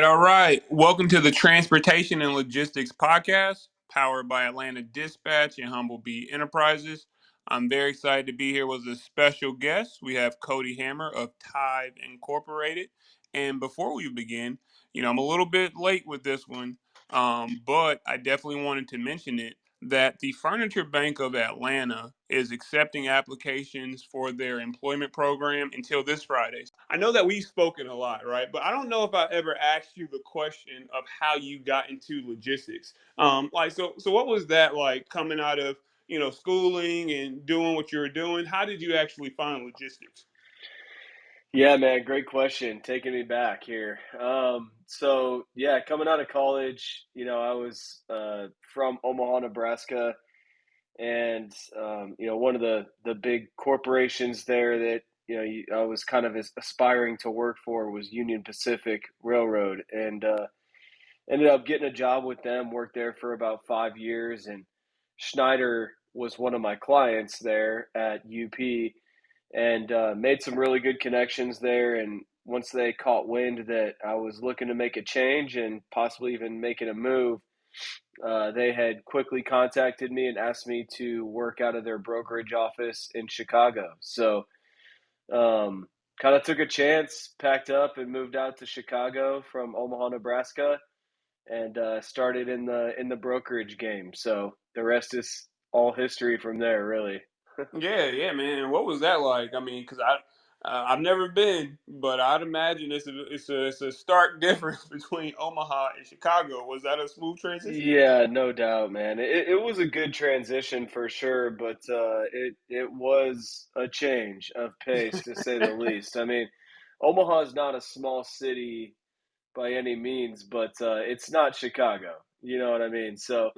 All right. Welcome to the Transportation and Logistics podcast, powered by Atlanta Dispatch and Humble Bee Enterprises. I'm very excited to be here with a special guest. We have Cody Hammer of TIVE Incorporated. And before we begin, I'm a little bit late with this one, but I definitely wanted to mention it that the Furniture Bank of Atlanta is accepting applications for their employment program until this Friday. I know that we've spoken a lot, right? But I don't know if I ever asked you the question of how you got into logistics. So what was that like coming out of, schooling and doing what you were doing? How did you actually find logistics? Yeah, man, great question. Taking me back here. Coming out of college, I was from Omaha, Nebraska, and one of the big corporations there that I was kind of aspiring to work for was Union Pacific Railroad, and ended up getting a job with them. Worked there for about 5 years, and Schneider was one of my clients there at UP, and made some really good connections there. And once they caught wind that I was looking to make a change and possibly even making a move, they had quickly contacted me and asked me to work out of their brokerage office in Chicago. So kind of took a chance, packed up, and moved out to Chicago from Omaha, Nebraska, and started in the brokerage game. So the rest is all history from there, really. Yeah, man. What was that like? I mean, because I've never been, but I'd imagine it's a stark difference between Omaha and Chicago. Was that a smooth transition? Yeah, no doubt, man. It was a good transition for sure, but it was a change of pace to say the least. I mean, Omaha is not a small city by any means, but it's not Chicago. You know what I mean? So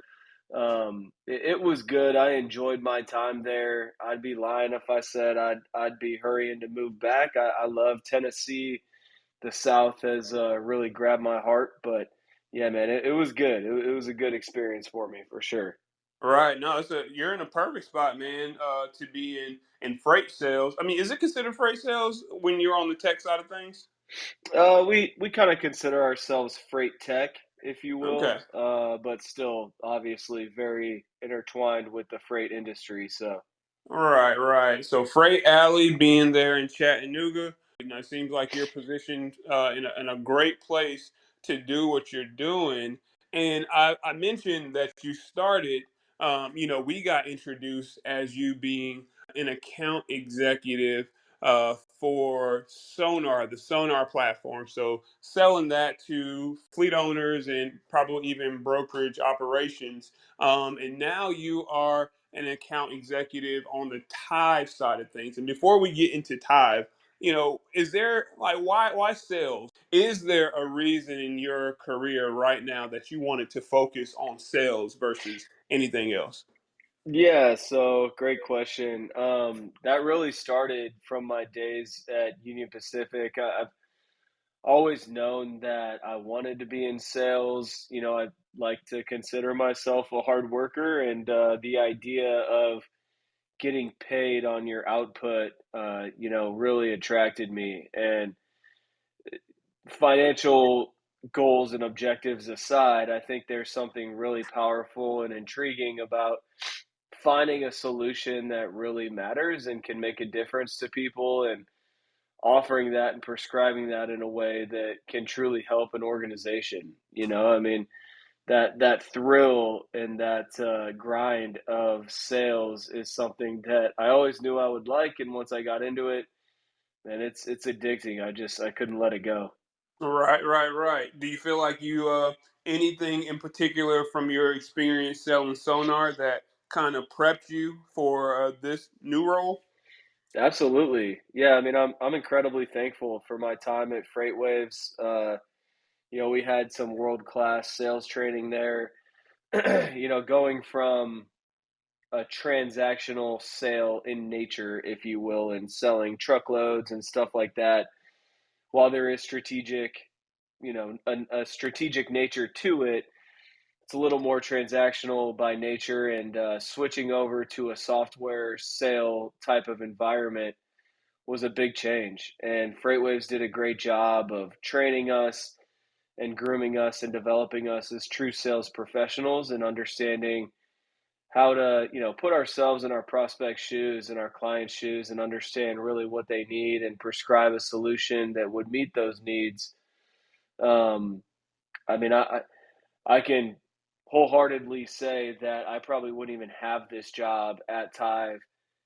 it was good. I enjoyed my time there. I'd be lying if I said I'd be hurrying to move back. I love Tennessee. The South has really grabbed my heart. But yeah, man, it was good. It was a good experience for me for sure. Right. No, you're in a perfect spot, man. To be in freight sales. I mean, is it considered freight sales when you're on the tech side of things? We kind of consider ourselves freight tech, if you will, Okay. but still obviously very intertwined with the freight industry. So Right. So Freight Alley being there in Chattanooga, it seems like you're positioned in a great place to do what you're doing. And I mentioned that you started, we got introduced as you being an account executive for SONAR, the SONAR platform. So selling that to fleet owners and probably even brokerage operations. And now you are an account executive on the TIVE side of things. And before we get into TIVE, is there like why sales? Is there a reason in your career right now that you wanted to focus on sales versus anything else? yeah, so great question. That really started from my days at Union Pacific. I've always known that I wanted to be in sales. I like to consider myself a hard worker, and the idea of getting paid on your output, really attracted me. And financial goals and objectives aside, I think there's something really powerful and intriguing about finding a solution that really matters and can make a difference to people, and offering that and prescribing that in a way that can truly help an organization. I mean, that thrill and that grind of sales is something that I always knew I would like, and once I got into it, and it's addicting. I couldn't let it go. Right. Do you feel like you anything in particular from your experience selling Sonar that kind of prepped you for this new role? Absolutely, yeah. I mean, I'm incredibly thankful for my time at FreightWaves. We had some world class sales training there. Going from a transactional sale in nature, if you will, and selling truckloads and stuff like that, while there is a strategic nature to it, it's a little more transactional by nature. And switching over to a software sale type of environment was a big change. And FreightWaves did a great job of training us and grooming us and developing us as true sales professionals and understanding how to, put ourselves in our prospects' shoes and our clients' shoes and understand really what they need and prescribe a solution that would meet those needs. Um, I mean, I can wholeheartedly say that I probably wouldn't even have this job at TIVE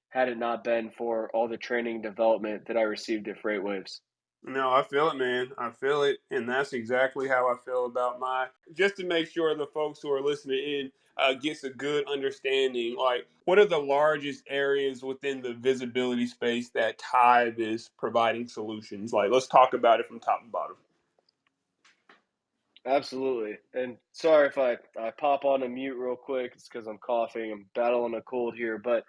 had it not been for all the training and development that I received at FreightWaves. No, I feel it, man. I feel it, and that's exactly how I feel about my. Just to make sure the folks who are listening in gets a good understanding, like what are the largest areas within the visibility space that Tide is providing solutions? Like, let's talk about it from top to bottom. Absolutely. And sorry if I pop on a mute real quick. It's because I'm coughing. I'm battling a cold here. But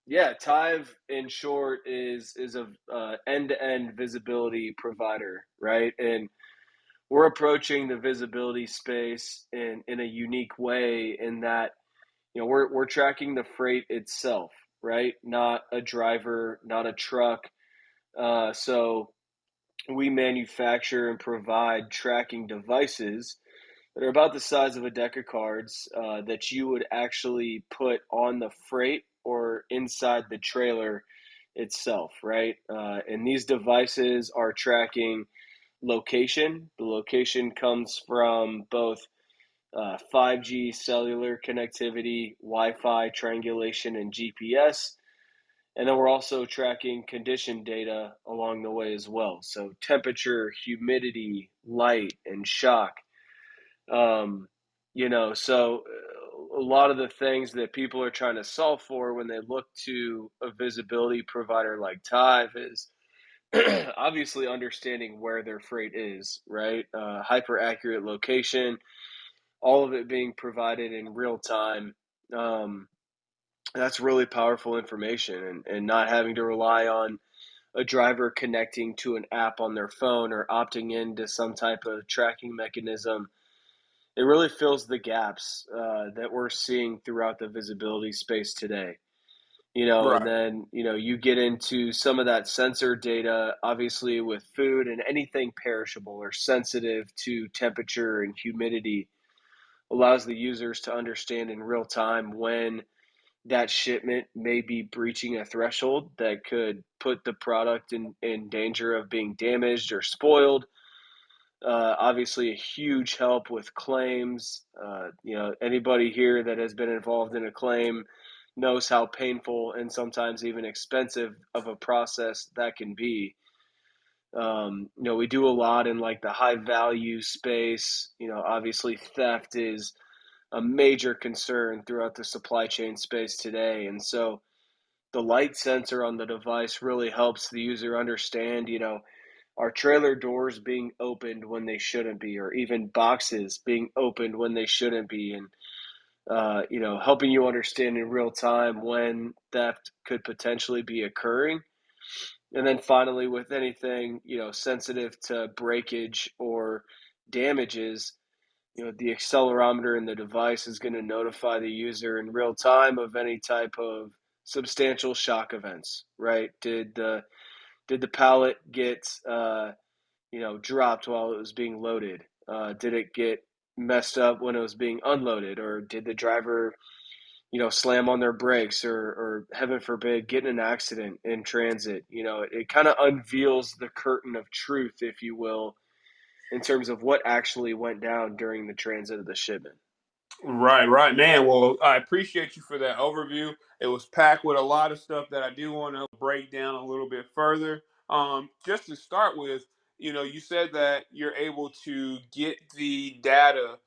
yeah, TIVE in short is a end-to-end visibility provider, right? And we're approaching the visibility space in a unique way in that we're tracking the freight itself, right? Not a driver, not a truck. So we manufacture and provide tracking devices that are about the size of a deck of cards that you would actually put on the freight or inside the trailer itself, right? And these devices are tracking location. The location comes from both 5G cellular connectivity, Wi Fi triangulation, and GPS. And then we're also tracking condition data along the way as well. So temperature, humidity, light, and shock. Um, so a lot of the things that people are trying to solve for when they look to a visibility provider like TIVE is obviously understanding where their freight is, right? Hyper accurate location, all of it being provided in real time. Um, that's really powerful information and not having to rely on a driver connecting to an app on their phone or opting into some type of tracking mechanism. It really fills the gaps that we're seeing throughout the visibility space today. And Right. then, you get into some of that sensor data, obviously with food and anything perishable or sensitive to temperature and humidity allows the users to understand in real time when that shipment may be breaching a threshold that could put the product in danger of being damaged or spoiled. Obviously, a huge help with claims. Anybody here that has been involved in a claim knows how painful and sometimes even expensive of a process that can be. We do a lot in like the high value space. Obviously, theft is a major concern throughout the supply chain space today. And so the light sensor on the device really helps the user understand, are trailer doors being opened when they shouldn't be, or even boxes being opened when they shouldn't be. And, helping you understand in real time when theft could potentially be occurring. And then finally, with anything, sensitive to breakage or damages, the accelerometer in the device is going to notify the user in real time of any type of substantial shock events, right? Did the pallet get dropped while it was being loaded? Did it get messed up when it was being unloaded, or did the driver slam on their brakes, or heaven forbid get in an accident in transit? It kind of unveils the curtain of truth, if you will, in terms of what actually went down during the transit of the shipment. Right, right, man. Well, I appreciate you for that overview. It was packed with a lot of stuff that I do want to break down a little bit further. Just to start with, you said that you're able to get the data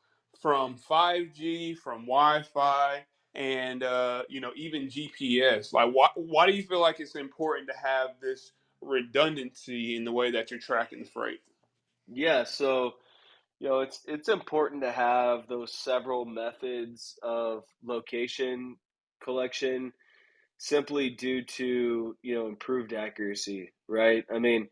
from 5G, from Wi-Fi, and even GPS. Like, why do you feel like it's important to have this redundancy in the way that you're tracking the freight? Yeah, so it's important to have those several methods of location collection simply due to improved accuracy, right? I mean,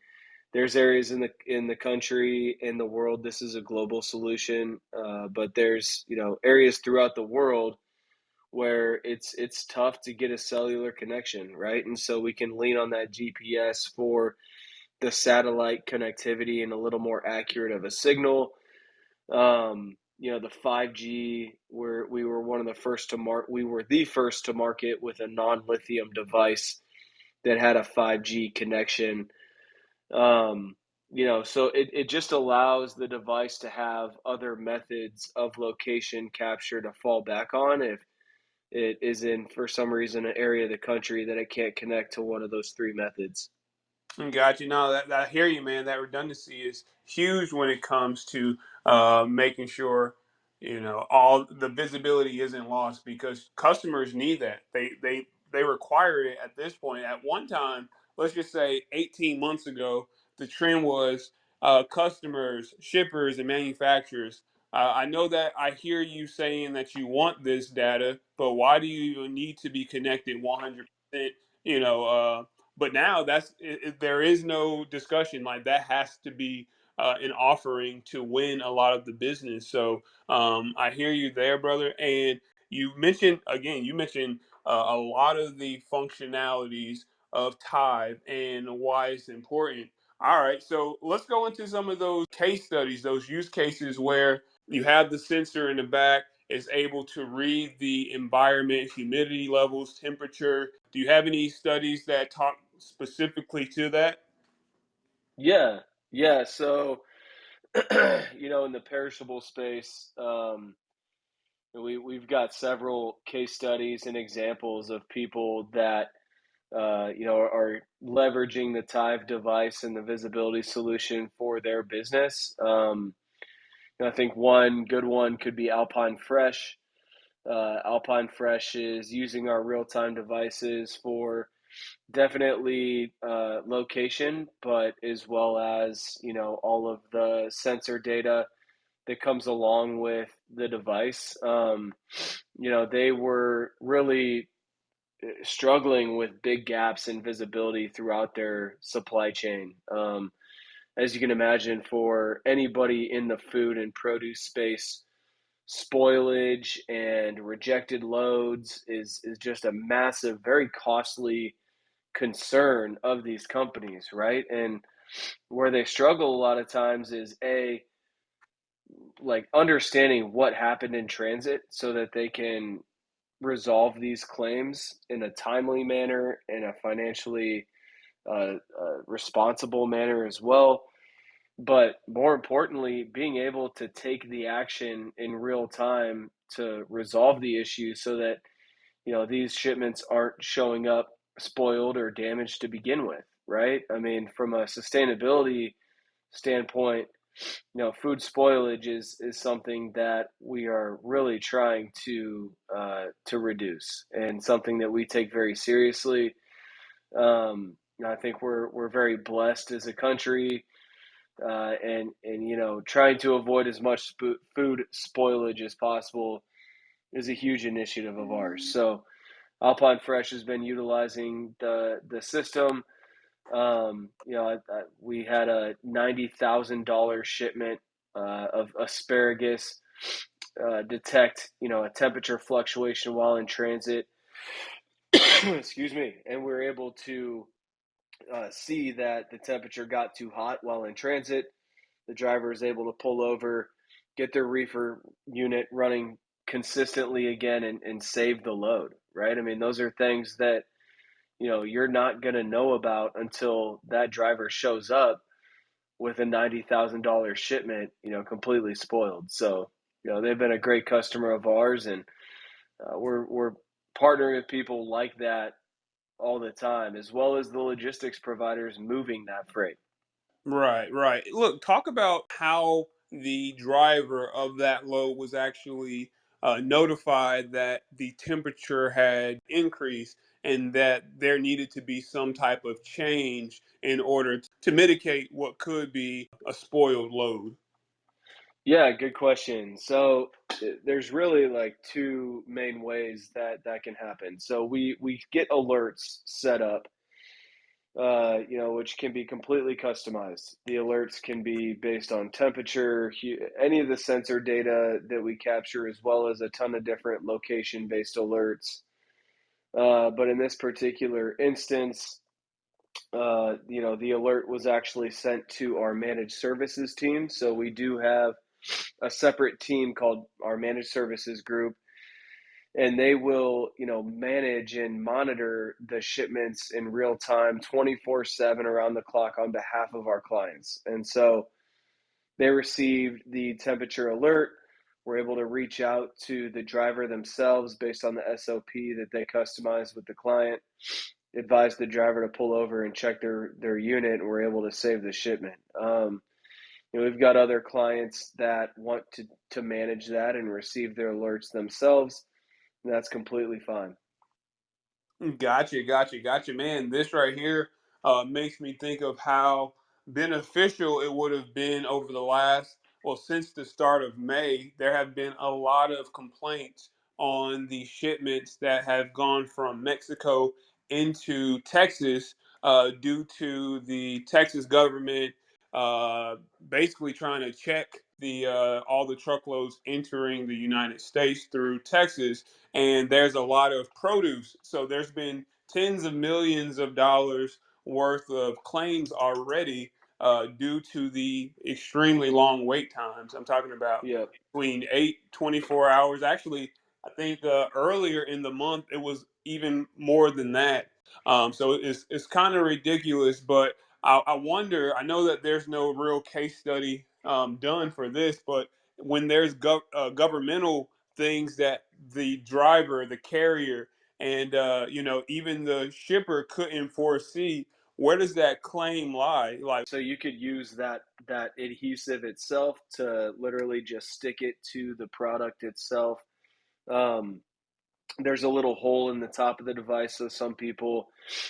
there's areas in the country, in the world, this is a global solution, but there's areas throughout the world where it's tough to get a cellular connection, right? And so we can lean on that GPS for the satellite connectivity and a little more accurate of a signal. The 5G, where we were one of the first to we were the first to market with a non-lithium device that had a 5G connection. So it just allows the device to have other methods of location capture to fall back on if it is in, for some reason, an area of the country that it can't connect to one of those three methods. Got you. No, that I hear you, man. That redundancy is huge when it comes to making sure all the visibility isn't lost because customers need that. They require it at this point. At one time, let's just say 18 months ago, the trend was customers, shippers, and manufacturers. I know that I hear you saying that you want this data, but why do you even need to be connected 100%? You know. But now there is no discussion, like that has to be an offering to win a lot of the business. So I hear you there, brother. And you mentioned a lot of the functionalities of TIVE and why it's important. All right, so let's go into some of those case studies, those use cases where you have the sensor in the back, is able to read the environment, humidity levels, temperature. Do you have any studies that talk specifically to that? Yeah, yeah. So, in the perishable space, we've got several case studies and examples of people that are leveraging the TIVE device and the visibility solution for their business. I think one good one could be Alpine Fresh. Alpine Fresh is using our real-time devices for definitely location, but as well as all of the sensor data that comes along with the device. They were really struggling with big gaps in visibility throughout their supply chain. As you can imagine, for anybody in the food and produce space, spoilage and rejected loads is just a massive, very costly concern of these companies, right? And where they struggle a lot of times is like understanding what happened in transit so that they can resolve these claims in a timely manner, in a financially responsible manner as well. But more importantly, being able to take the action in real time to resolve the issue so that these shipments aren't showing up spoiled or damaged to begin with, right? I mean, from a sustainability standpoint, food spoilage is something that we are really trying to reduce, and something that we take very seriously. I think we're very blessed as a country, and trying to avoid as much food spoilage as possible is a huge initiative of ours. So Alpine Fresh has been utilizing the system. We had a $90,000 shipment of asparagus detect a temperature fluctuation while in transit. Excuse me, and we were able to see that the temperature got too hot while in transit. The driver is able to pull over, get their reefer unit running consistently again, and save the load. Right? I mean, those are things that you're not going to know about until that driver shows up with a $90,000 shipment, completely spoiled. So, they've been a great customer of ours, and we're partnering with people like that all the time, as well as the logistics providers moving that freight. Right, right. Look, talk about how the driver of that load was actually notified that the temperature had increased and that there needed to be some type of change in order to mitigate what could be a spoiled load. Yeah, good question. So there's really like two main ways that can happen. So we get alerts set up, which can be completely customized. The alerts can be based on temperature, any of the sensor data that we capture, as well as a ton of different location-based alerts. But in this particular instance, the alert was actually sent to our managed services team. So we do have a separate team called our managed services group, and they will, manage and monitor the shipments in real time, 24/7 around the clock on behalf of our clients. And so they received the temperature alert. We're able to reach out to the driver themselves based on the SOP that they customize with the client, advise the driver to pull over and check their unit, and we're able to save the shipment. We've got other clients that want to manage that and receive their alerts themselves. And that's completely fine. Gotcha. Man, this right here makes me think of how beneficial it would have been over the since the start of May. There have been a lot of complaints on the shipments that have gone from Mexico into Texas due to the Texas government uh, basically trying to check the all the truckloads entering the United States through Texas, and there's a lot of produce. So there's been tens of millions of dollars worth of claims already due to the extremely long wait times. I'm talking about Yep. between 24 hours. Actually, I think earlier in the month it was even more than that. So it's kind of ridiculous, but I wonder. I know that there's no real case study done for this, but when there's governmental things that the driver, the carrier, and even the shipper couldn't foresee, where does that claim lie? Like, So you could use that adhesive itself to literally just stick it to the product itself. Um, there's a little hole in the top of the device, so some people,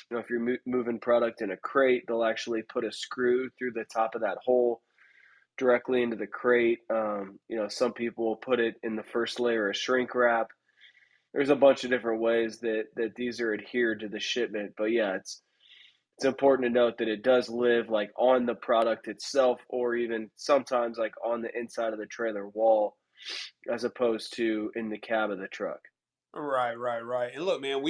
if you're moving product in a crate, they'll actually put a screw through the top of that hole directly into the crate. Some people will put it in the first layer of shrink wrap. There's a bunch of different ways that these are adhered to the shipment, but yeah, it's important to note that it does live like on the product itself, or even sometimes like on the inside of the trailer wall, as opposed to in the cab of the truck. right. And look, man,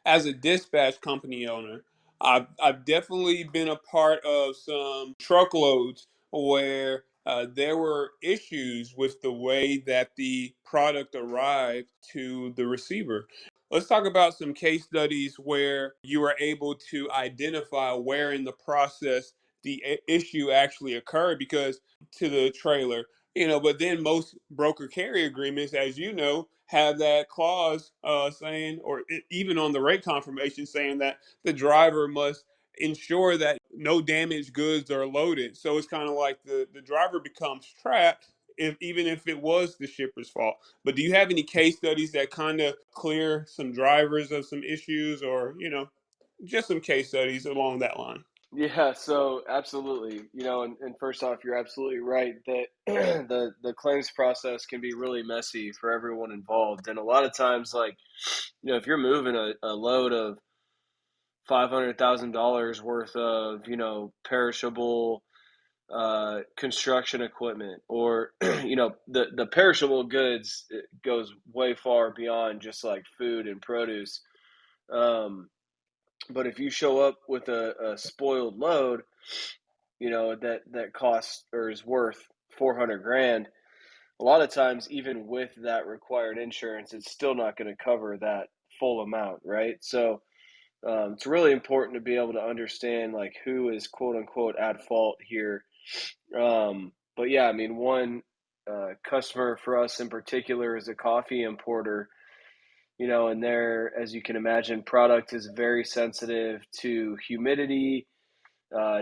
as a dispatch company owner, I've definitely been a part of some truckloads where there were issues with the way that the product arrived to the receiver. Let's talk about some case studies where you were able to identify where in the process the issue actually occurred because to the trailer. But then most broker carrier agreements, as you know, have that clause saying, or even on the rate confirmation saying that the driver must ensure that no damaged goods are loaded. So it's kind of like the driver becomes trapped even if it was the shipper's fault. But do you have any case studies that kind of clear some drivers of some issues, or just some case studies along that line? Yeah, so absolutely. And first off, you're absolutely right that the claims process can be really messy for everyone involved. And a lot of times, like, if you're moving a load of $500,000 worth of, perishable construction equipment, or the perishable goods, it goes way far beyond just like food and produce. But if you show up with a spoiled load, that costs or is worth 400 grand, a lot of times, even with that required insurance, it's still not going to cover that full amount, right? So it's really important to be able to understand like who is quote unquote at fault here. But yeah, I mean, one customer for us in particular is a coffee importer, and there, as you can imagine, product is very sensitive to humidity,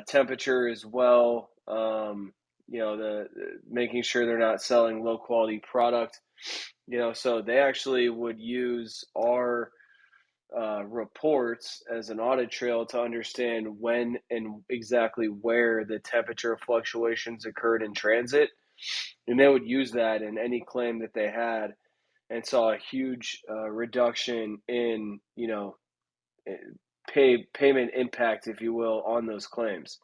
temperature as well. The making sure they're not selling low quality product. So they actually would use our reports as an audit trail to understand when and exactly where the temperature fluctuations occurred in transit, and they would use that in any claim that they had, and saw a huge reduction in payment impact, if you will, on those claims.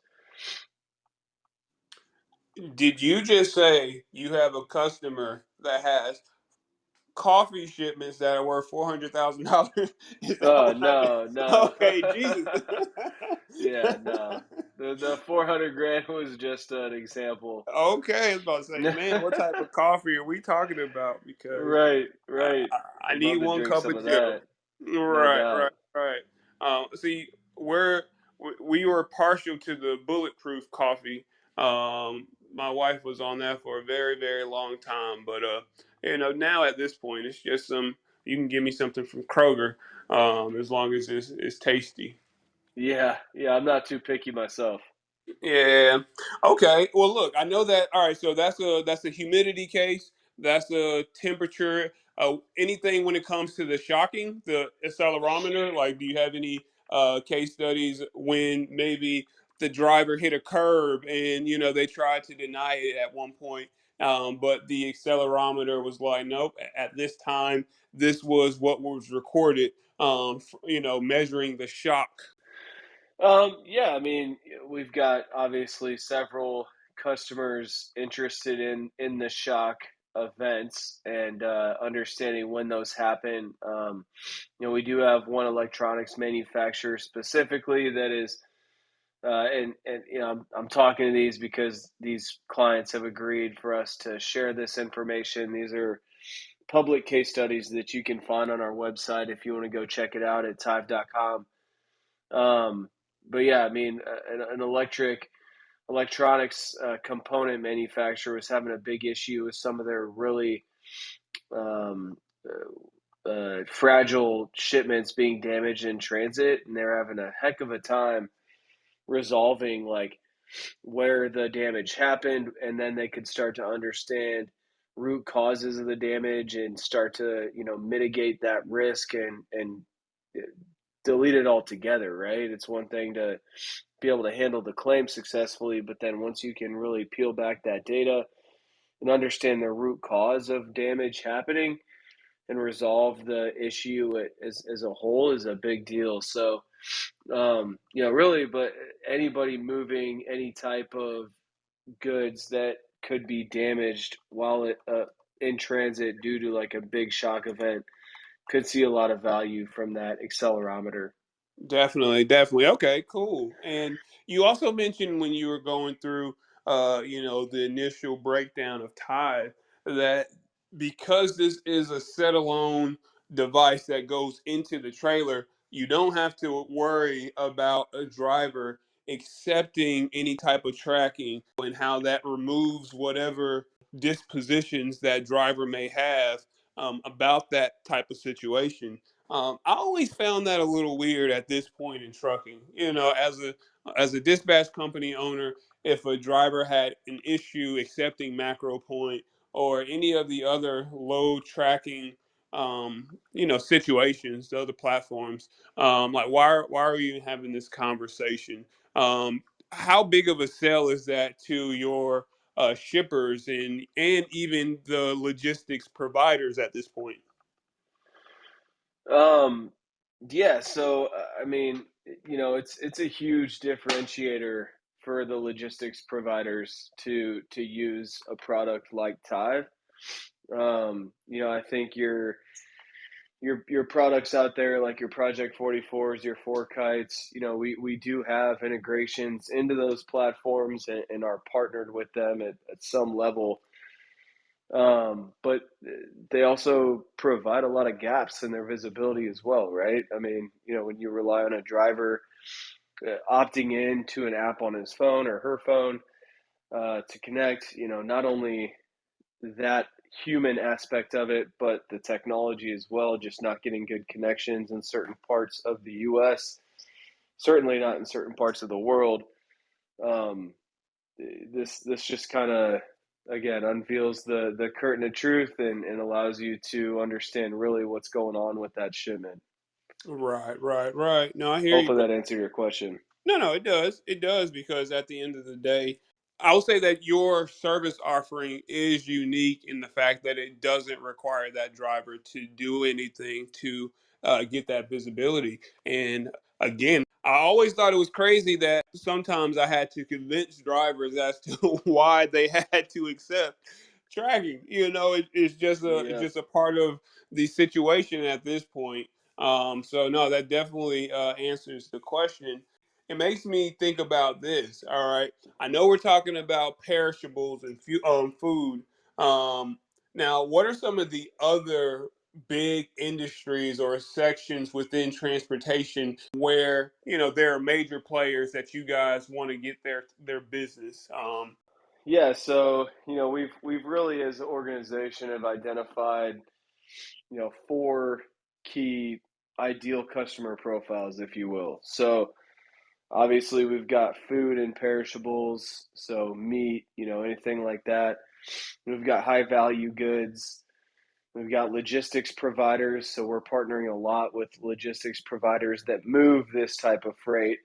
Did you just say you have a customer that has coffee shipments that are worth $400,000? Is that right? No, no. Okay, Jesus. Yeah, no. The 400 grand was just an example. Okay, I was about to say, man, what type of coffee are we talking about? Because Right, I, right. I Would need love to one drink cup some of of Joe. that. No Right, doubt. right, right. See, we're we were partial to the bulletproof coffee. My wife was on that for a very, very long time, but now at this point, it's just some. You can give me something from Kroger, as long as it's tasty. Yeah, yeah, I'm not too picky myself. Yeah. Okay. Well, look, I know that. All right. So that's a humidity case. That's a temperature. Anything when it comes to the shocking, the accelerometer. Like, do you have any case studies when maybe the driver hit a curb and they tried to deny it at one point, but the accelerometer was like, nope. At this time, this was what was recorded. Measuring the shock. Yeah, I mean, we've got obviously several customers interested in the shock events and understanding when those happen. We do have one electronics manufacturer specifically that is, and I'm talking to these because these clients have agreed for us to share this information. These are public case studies that you can find on our website if you want to go check it out at TIVE.com. Um, but yeah, I mean, an electronics component manufacturer was having a big issue with some of their really um, fragile shipments being damaged in transit, and they're having a heck of a time resolving like where the damage happened, and then they could start to understand root causes of the damage and start to mitigate that risk and delete it altogether. Right, it's one thing to be able to handle the claim successfully, but then once you can really peel back that data and understand the root cause of damage happening and resolve the issue as a whole is a big deal. So really, but anybody moving any type of goods that could be damaged while in transit due to like a big shock event could see a lot of value from that accelerometer. Definitely, definitely. Okay, cool. And you also mentioned when you were going through, the initial breakdown of Tide, that because this is a set-alone device that goes into the trailer, you don't have to worry about a driver accepting any type of tracking and how that removes whatever dispositions that driver may have about that type of situation. I always found that a little weird at this point in trucking. As a dispatch company owner, if a driver had an issue accepting MacroPoint or any of the other load tracking, situations, the other platforms, like why are you even having this conversation? How big of a sell is that to your shippers and even the logistics providers at this point? Um, yeah, so I mean, it's a huge differentiator for the logistics providers to use a product like Tive. I think your products out there like your Project 44s, your Four Kites, we do have integrations into those platforms and are partnered with them at some level. But they also provide a lot of gaps in their visibility as well, right? I mean, when you rely on a driver opting in to an app on his phone or her phone to connect, not only that human aspect of it, but the technology as well, just not getting good connections in certain parts of the US, certainly not in certain parts of the world. Um, this just kind of again unveils the curtain of truth and allows you to understand really what's going on with that shipment. Right, right, right. No, I hear you. Hopefully that answered your question. No, no, it does. It does because at the end of the day, I will say that your service offering is unique in the fact that it doesn't require that driver to do anything to get that visibility. And again, I always thought it was crazy that sometimes I had to convince drivers as to why they had to accept tracking. It's Yeah. just a part of the situation at this point. So no, that definitely answers the question. it makes me think about this. All right, I know we're talking about perishables and food. Um, Now, what are some of the other big industries or sections within transportation where there are major players that you guys want to get their business? Yeah, so we've really as an organization have identified four key ideal customer profiles, if you will. So obviously we've got food and perishables, so meat, anything like that. We've got high value goods. We've got logistics providers, so we're partnering a lot with logistics providers that move this type of freight,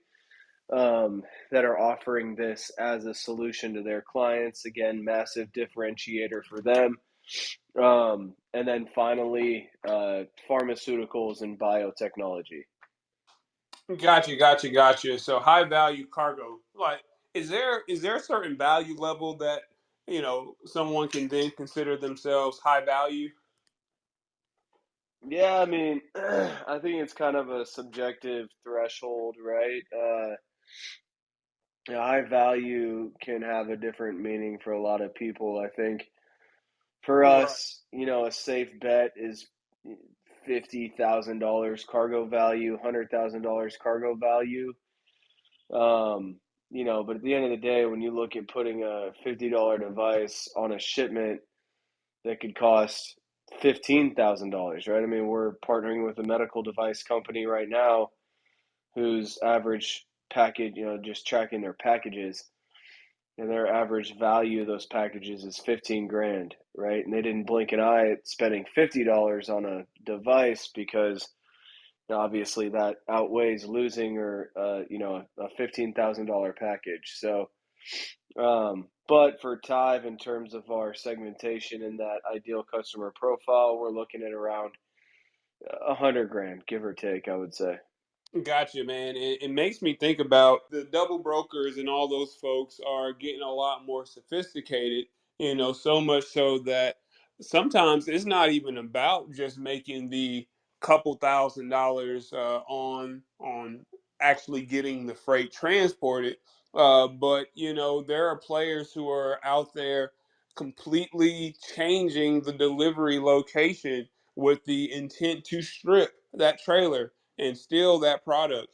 that are offering this as a solution to their clients. Again, massive differentiator for them. And then finally, pharmaceuticals and biotechnology. Gotcha. So high value cargo. Like, is there a certain value level that someone can then consider themselves high value? Yeah, I mean, I think it's kind of a subjective threshold, right? High value can have a different meaning for a lot of people. I think for Right. us, a safe bet is $50,000 cargo value, $100,000 cargo value. Um, but at the end of the day, when you look at putting a $50 device on a shipment that could cost $15,000, right? I mean, we're partnering with a medical device company right now whose average package, just tracking their packages, and their average value of those packages is 15 grand, right? And they didn't blink an eye at spending $50 on a device because obviously that outweighs losing or a $15,000 package. So, but for TIVE, in terms of our segmentation and that ideal customer profile, we're looking at around 100 grand, give or take, I would say. Gotcha, man. It makes me think about the double brokers and all those folks are getting a lot more sophisticated, so much so that sometimes it's not even about just making the couple $1,000s on actually getting the freight transported. But there are players who are out there completely changing the delivery location with the intent to strip that trailer and steal that product.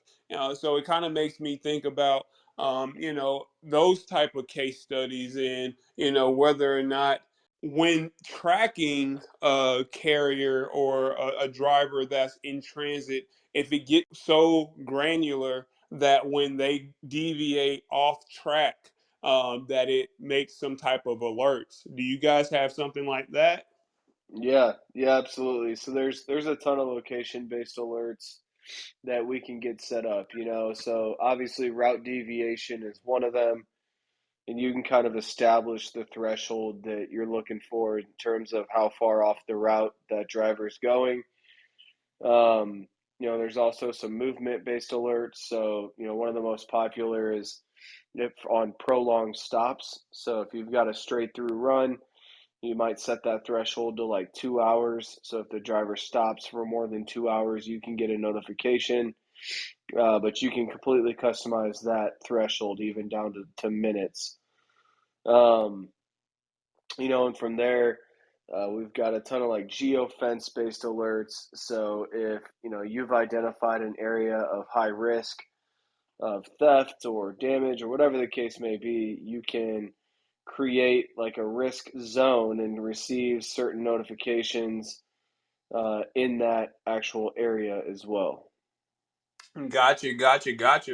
So it kind of makes me think about those type of case studies, and whether or not when tracking a carrier or a driver that's in transit, if it gets so granular that when they deviate off track, that it makes some type of alerts. Do you guys have something like that? Yeah, yeah, absolutely. So there's a ton of location based alerts that we can get set up, So obviously route deviation is one of them, and you can kind of establish the threshold that you're looking for in terms of how far off the route that driver is going. Um, there's also some movement based alerts. So, one of the most popular is if on prolonged stops. So if you've got a straight through run, you might set that threshold to like 2 hours. So if the driver stops for more than 2 hours, you can get a notification. But you can completely customize that threshold even down to minutes. Um, and from there, we've got a ton of like geofence based alerts. So if you've identified an area of high risk of theft or damage or whatever the case may be, you can create like a risk zone and receive certain notifications in that actual area as well. Gotcha.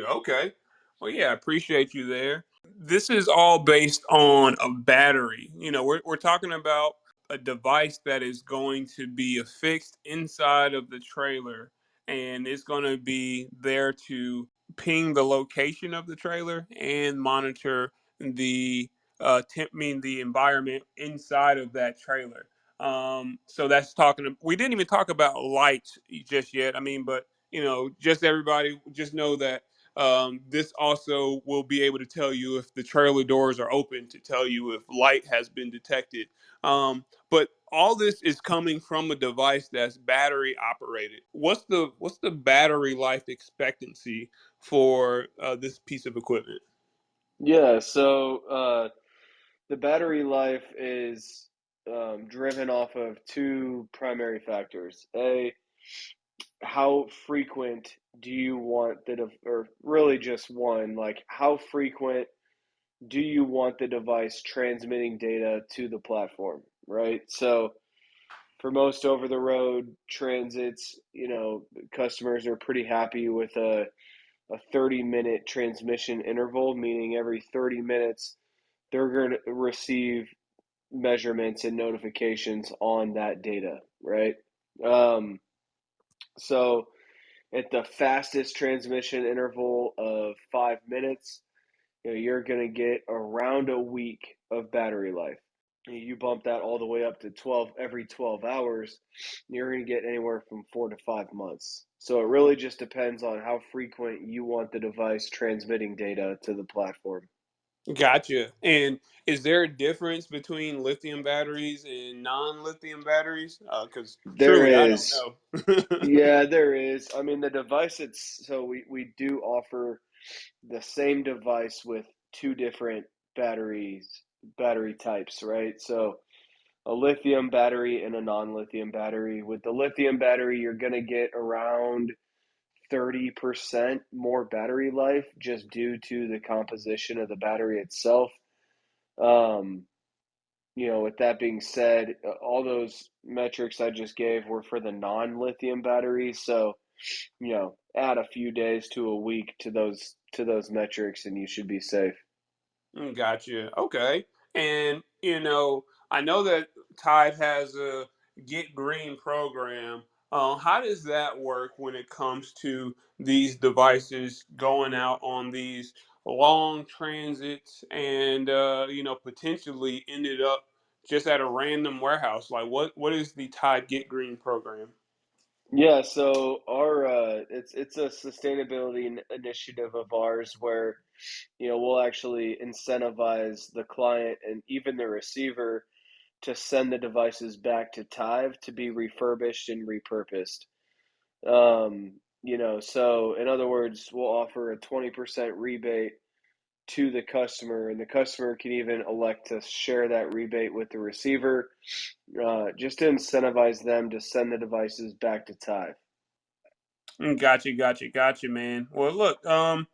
Okay. Well, yeah, I appreciate you there. This is all based on a battery. We're talking about a device that is going to be affixed inside of the trailer, and it's going to be there to ping the location of the trailer and monitor the the environment inside of that trailer. So that's talking. We didn't even talk about lights just yet. I mean, but just everybody, just know that this also will be able to tell you if the trailer doors are open, to tell you if light has been detected. But all this is coming from a device that's battery operated. What's the battery life expectancy for this piece of equipment? Yeah, so the battery life is driven off of two primary factors. How frequent do you want or really just one, like how frequent do you want the device transmitting data to the platform, right? So for most over the road transits, customers are pretty happy with a 30-minute transmission interval, meaning every 30 minutes they're going to receive measurements and notifications on that data, right? Um, so at the fastest transmission interval of 5 minutes, you're going to get around a week of battery life. You bump that all the way up to 12 every 12 hours, you're going to get anywhere from 4 to 5 months. So it really just depends on how frequent you want the device transmitting data to the platform. Gotcha. And is there a difference between lithium batteries and non-lithium batteries? Because There truly, I don't is, know. yeah, there is. I mean, the device, so we do offer the same device with two different battery types, right? So a lithium battery and a non-lithium battery. With the lithium battery, you're going to get around 30% more battery life just due to the composition of the battery itself. Um, with that being said, all those metrics I just gave were for the non-lithium batteries. So, add a few days to a week to those metrics, and you should be safe. Gotcha. Okay. And I know that Tide has a Get Green program. How does that work when it comes to these devices going out on these long transits and potentially ended up just at a random warehouse? Like what is the Tide Get Green program? Yeah, so our it's a sustainability initiative of ours where we'll actually incentivize the client and even the receiver to send the devices back to TIVE to be refurbished and repurposed. So in other words, we'll offer a 20% rebate to the customer, and the customer can even elect to share that rebate with the receiver, just to incentivize them to send the devices back to TIVE. Gotcha, man. Well, look, well,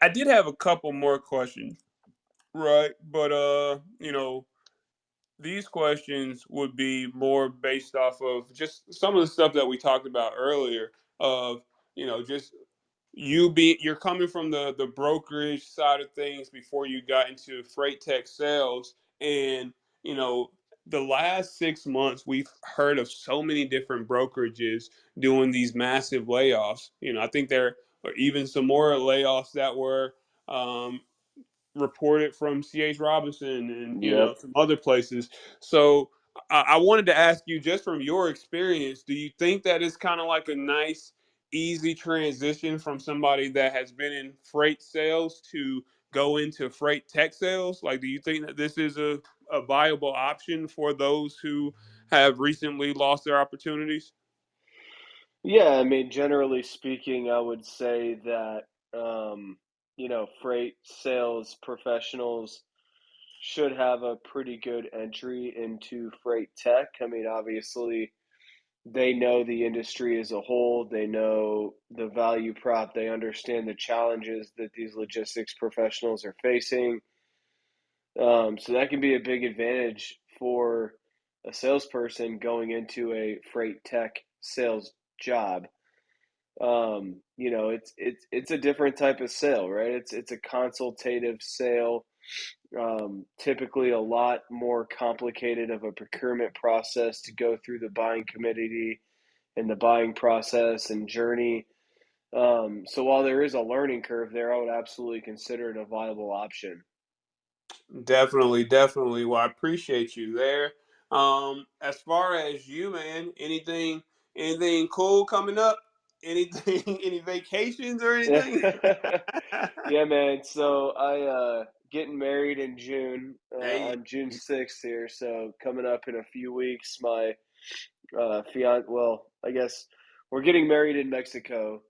I did have a couple more questions, right? But these questions would be more based off of just some of the stuff that we talked about earlier of, just you're coming from the brokerage side of things before you got into freight tech sales. And you know the last 6 months we've heard of so many different brokerages doing these massive layoffs. I think there are even some more layoffs that were um, reported from CH Robinson and Yep. some other places. So I wanted to ask you, just from your experience, do you think that it's kind of like a nice, easy transition from somebody that has been in freight sales to go into freight tech sales? Like, do you think that this is a viable option for those who have recently lost their opportunities? Yeah, I mean, generally speaking, I would say that, freight sales professionals should have a pretty good entry into freight tech. I mean, obviously, they know the industry as a whole, they know the value prop, they understand the challenges that these logistics professionals are facing. So that can be a big advantage for a salesperson going into a freight tech sales job. It's a different type of sale, right? It's a consultative sale. Typically a lot more complicated of a procurement process to go through the buying committee and the buying process and journey. So while there is a learning curve there, I would absolutely consider it a viable option. Definitely, definitely. Well, I appreciate you there. As far as you, man, anything cool coming up? Anything, any vacations or anything? Yeah, man. So I getting married in June, Hey, on June 6th here. So coming up in a few weeks, my fiance. Well, I guess we're getting married in Mexico.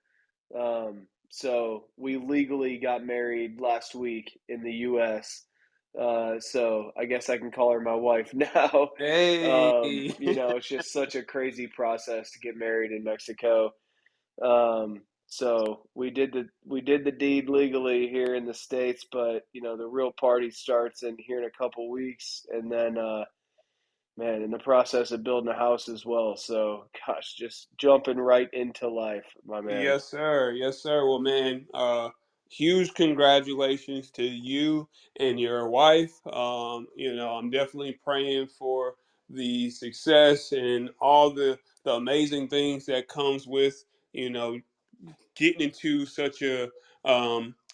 So we legally got married last week in the U.S. So I guess I can call her my wife now. hey. It's just such a crazy process to get married in Mexico. So we did the deed legally here in the States, but the real party starts in a couple weeks, and then man, in the process of building a house as well. So gosh, just jumping right into life, my man. Yes, sir. Yes, sir. Well, man, huge congratulations to you and your wife. I'm definitely praying for the success and all the amazing things that comes with, you know, getting into such a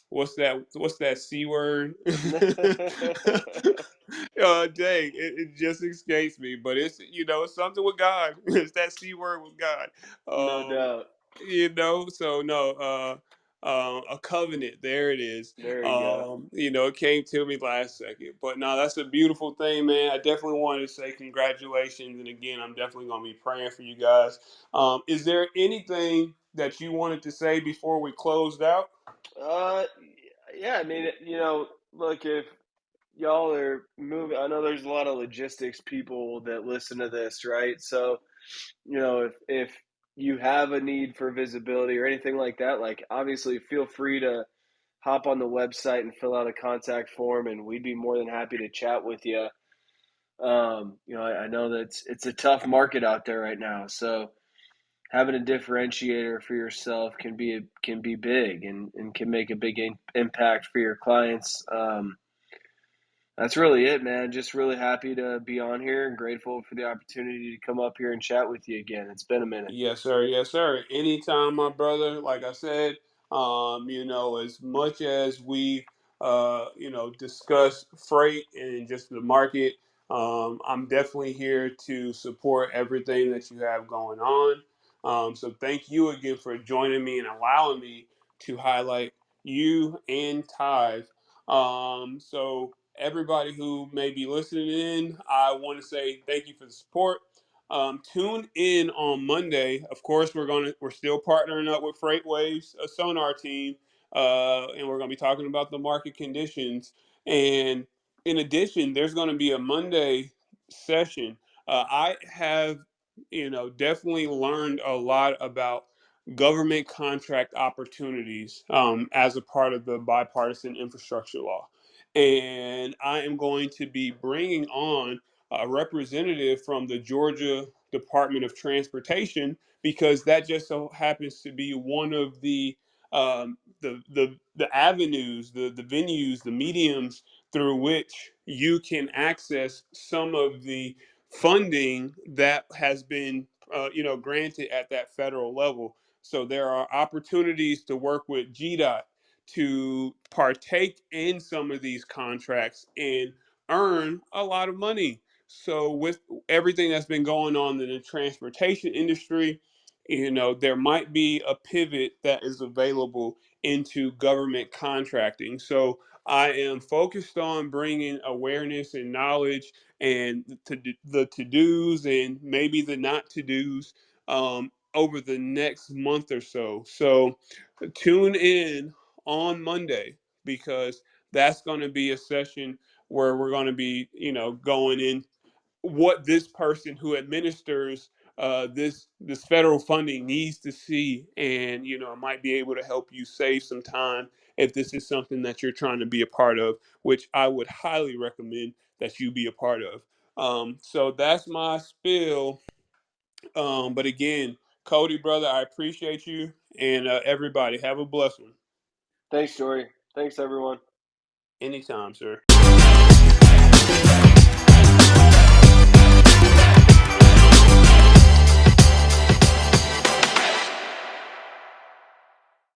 what's that C word? Dang, it just escapes me, but it's something with God. It's that C word with God. No Um, doubt. so no, a covenant. There it is. There you go. It came to me last second, but no, that's a beautiful thing, man. I definitely wanted to say congratulations, and again, I'm definitely gonna be praying for you guys. Is there anything that you wanted to say before we closed out? Uh, yeah. I mean, look, if y'all are moving, I know there's a lot of logistics people that listen to this, right? So, if you have a need for visibility or anything like that, like obviously feel free to hop on the website and fill out a contact form, and we'd be more than happy to chat with you. I know that it's a tough market out there right now, so having a differentiator for yourself can be big and can make a big impact for your clients. That's really it, man. Just really happy to be on here and grateful for the opportunity to come up here and chat with you again. It's been a minute. Yes, sir. Yes, sir. Anytime, my brother. Like I said, as much as we, discuss freight and just the market, I'm definitely here to support everything that you have going on. So thank you again for joining me and allowing me to highlight you and TIVE. So everybody who may be listening in, I want to say thank you for the support. Tune in on Monday. Of course, we're still partnering up with FreightWaves, a SONAR team, and we're gonna be talking about the market conditions. And in addition, there's gonna be a Monday session. I have, definitely learned a lot about government contract opportunities as a part of the bipartisan infrastructure law, and I am going to be bringing on a representative from the Georgia Department of Transportation because that just so happens to be one of the avenues, the venues, the mediums through which you can access some of the funding that has been granted at that federal level. So there are opportunities to work with GDOT to partake in some of these contracts and earn a lot of money. So with everything that's been going on in the transportation industry, there might be a pivot that is available into government contracting. So I am focused on bringing awareness and knowledge and the to-dos and maybe the not to-dos over the next month or so. So tune in on Monday because that's going to be a session where we're going to be, going in what this person who administers this federal funding needs to see, and it might be able to help you save some time if this is something that you're trying to be a part of, which I would highly recommend that you be a part of. So that's my spiel. But again, Cody, brother, I appreciate you, and everybody have a blessed one. Thanks, Jory. Thanks, everyone. Anytime, sir.